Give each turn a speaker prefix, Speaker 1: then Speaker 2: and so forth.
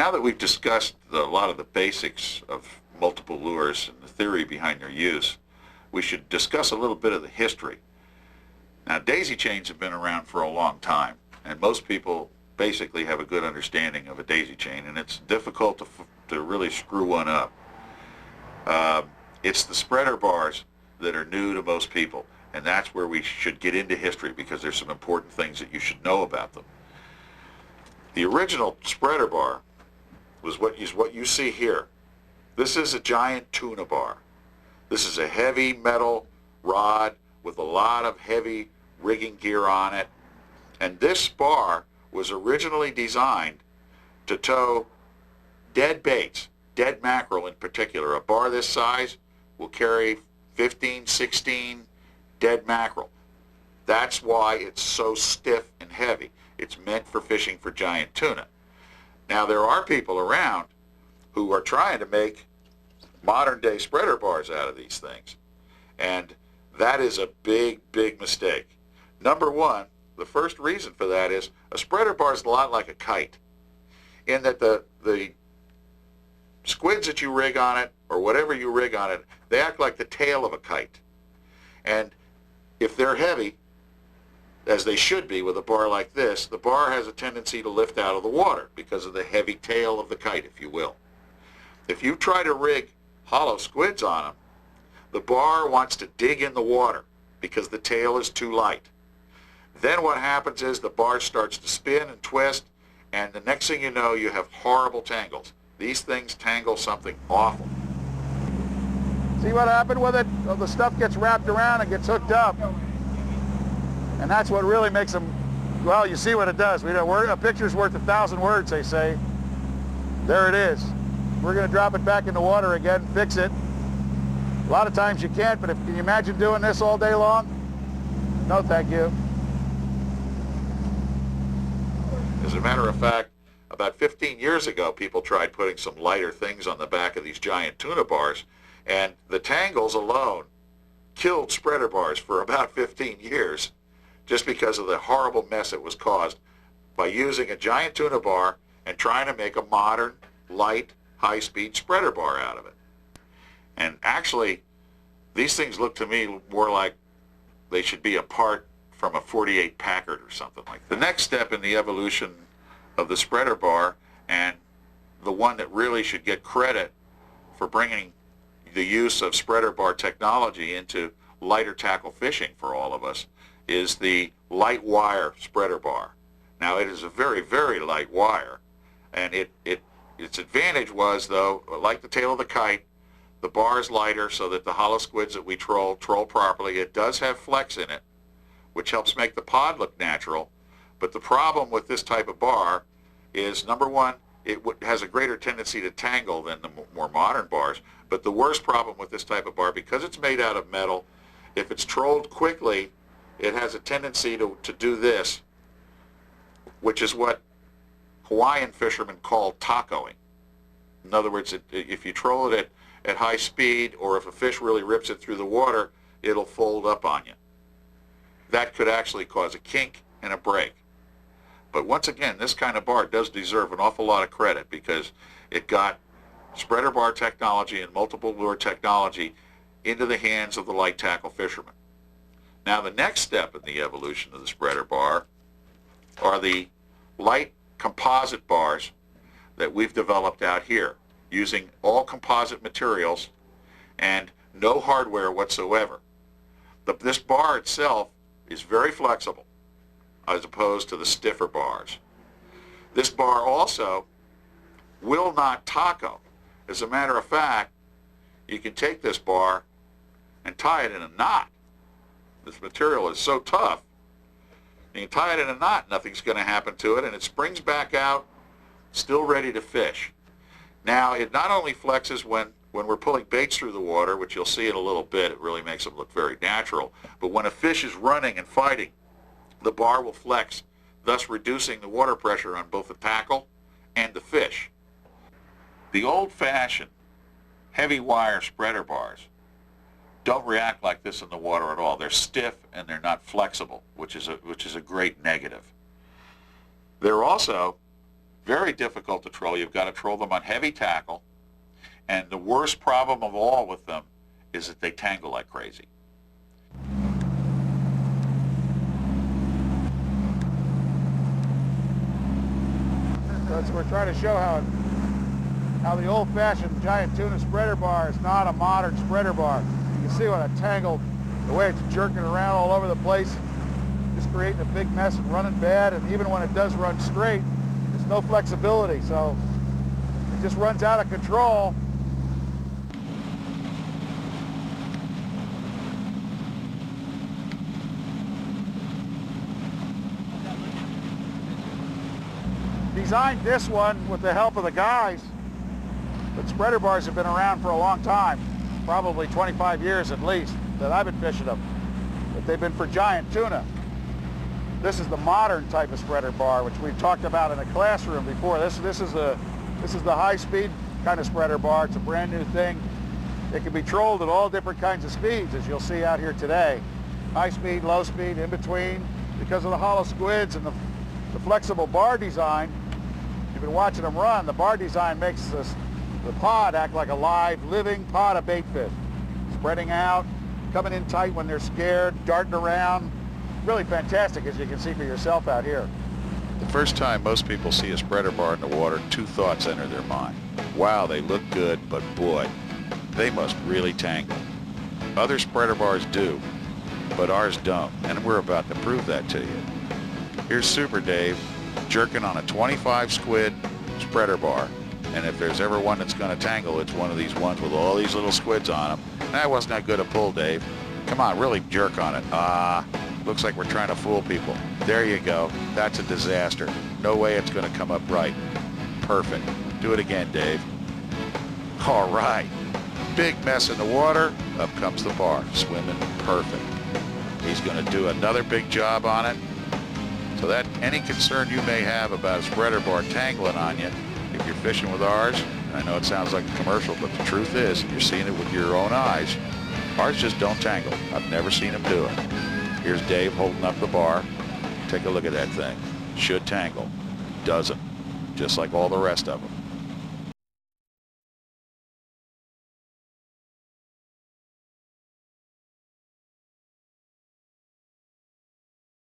Speaker 1: Now that we've discussed a lot of the basics of multiple lures and the theory behind their use, we should discuss a little bit of the history. Now, daisy chains have been around for a long time, and most people basically have a good understanding of a daisy chain, and it's difficult to really screw one up. It's the spreader bars that are new to most people, and that's where we should get into history, because there's some important things that you should know about them. The original spreader bar was what you see here. This is a giant tuna bar. This is a heavy metal rod with a lot of heavy rigging gear on it, and this bar was originally designed to tow dead baits, dead mackerel in particular. A bar this size will carry 15, 16 dead mackerel. That's why it's so stiff and heavy. It's meant for fishing for giant tuna. Now, there are people around who are trying to make modern day spreader bars out of these things, and that is a big, big mistake. Number one, the first reason for that is a spreader bar is a lot like a kite, in that the squids that you rig on it, or whatever you rig on it, they act like the tail of a kite. And if they're heavy, as they should be with a bar like this, the bar has a tendency to lift out of the water because of the heavy tail of the kite, if you will. If you try to rig hollow squids on them, the bar wants to dig in the water because the tail is too light. Then what happens is the bar starts to spin and twist, and the next thing you know, you have horrible tangles. These things tangle something awful.
Speaker 2: See what happened with it? Well, the stuff gets wrapped around and gets hooked up. And that's what really makes them, well, you see what it does. A picture's worth 1,000 words, they say. There it is. We're going to drop it back in the water again, fix it. A lot of times you can't, but can you imagine doing this all day long? No, thank you.
Speaker 1: As a matter of fact, about 15 years ago, people tried putting some lighter things on the back of these giant tuna bars, and the tangles alone killed spreader bars for about 15 years just because of the horrible mess it was caused by using a giant tuna bar and trying to make a modern, light, high-speed spreader bar out of it. And actually, these things look to me more like they should be a part from a 48 Packard or something like that. The next step in the evolution of the spreader bar, and the one that really should get credit for bringing the use of spreader bar technology into lighter tackle fishing for all of us, is the light wire spreader bar. Now, it is a very, very light wire, and its advantage was, though, like the tail of the kite, the bar is lighter so that the hollow squids that we troll properly. It does have flex in it, which helps make the pod look natural. But the problem with this type of bar is, number one, it has a greater tendency to tangle than the more modern bars. But the worst problem with this type of bar, because it's made out of metal, if it's trolled quickly, it has a tendency to do this, which is what Hawaiian fishermen call tacoing. In other words, if you troll it at high speed, or if a fish really rips it through the water, it'll fold up on you. That could actually cause a kink and a break. But once again, this kind of bar does deserve an awful lot of credit because it got spreader bar technology and multiple lure technology into the hands of the light tackle fishermen. Now, the next step in the evolution of the spreader bar are the light composite bars that we've developed out here, using all composite materials and no hardware whatsoever. This bar itself is very flexible as opposed to the stiffer bars. This bar also will not taco. As a matter of fact, you can take this bar and tie it in a knot. This material is so tough. You can tie it in a knot, nothing's going to happen to it, and it springs back out still ready to fish. Now, it not only flexes when we're pulling baits through the water, which you'll see in a little bit, it really makes them look very natural, but when a fish is running and fighting, the bar will flex, thus reducing the water pressure on both the tackle and the fish. The old-fashioned heavy wire spreader bars don't react like this in the water at all. They're stiff and they're not flexible, which is a great negative. They're also Very difficult to troll. You've got to troll them on heavy tackle. And the worst problem of all with them is that they tangle like crazy.
Speaker 2: So we're trying to show how the old-fashioned giant tuna spreader bar is not a modern spreader bar. You can see what a tangled, the way it's jerking around all over the place, just creating a big mess and running bad. And even when it does run straight, there's no flexibility, so it just runs out of control. Designed this one with the help of the guys, but spreader bars have been around for a long time, probably 25 years at least that I've been fishing them, but they've been for giant tuna. This is the modern type of spreader bar, which we've talked about in a classroom before. This is the high-speed kind of spreader bar. It's a brand new thing. It can be trolled at all different kinds of speeds, as you'll see out here today. High speed, low speed, in between. Because of the hollow squids and the flexible bar design, you've been watching them run, the bar design makes the pod act like a live, living pod of bait fish. Spreading out, coming in tight when they're scared, darting around. Really fantastic, as you can see for yourself out here.
Speaker 1: The first time most people see a spreader bar in the water, two thoughts enter their mind. Wow, they look good, but boy, they must really tangle. Other spreader bars do, but ours don't, and we're about to prove that to you. Here's Super Dave jerking on a 25 squid spreader bar, and if there's ever one that's going to tangle, it's one of these ones with all these little squids on them. That wasn't that good a pull, Dave. Come on, really jerk on it. Looks like we're trying to fool people. There you go. That's a disaster. No way it's going to come up right. Perfect. Do it again, Dave. All right. Big mess in the water. Up comes the bar. Swimming perfect. He's going to do another big job on it. So that any concern you may have about a spreader bar tangling on you, if you're fishing with ours, and I know it sounds like a commercial, but the truth is, you're seeing it with your own eyes. Ours just don't tangle. I've never seen them do it. Here's Dave holding up the bar. Take a look at that thing. Should tangle. Doesn't. Just like all the rest of them.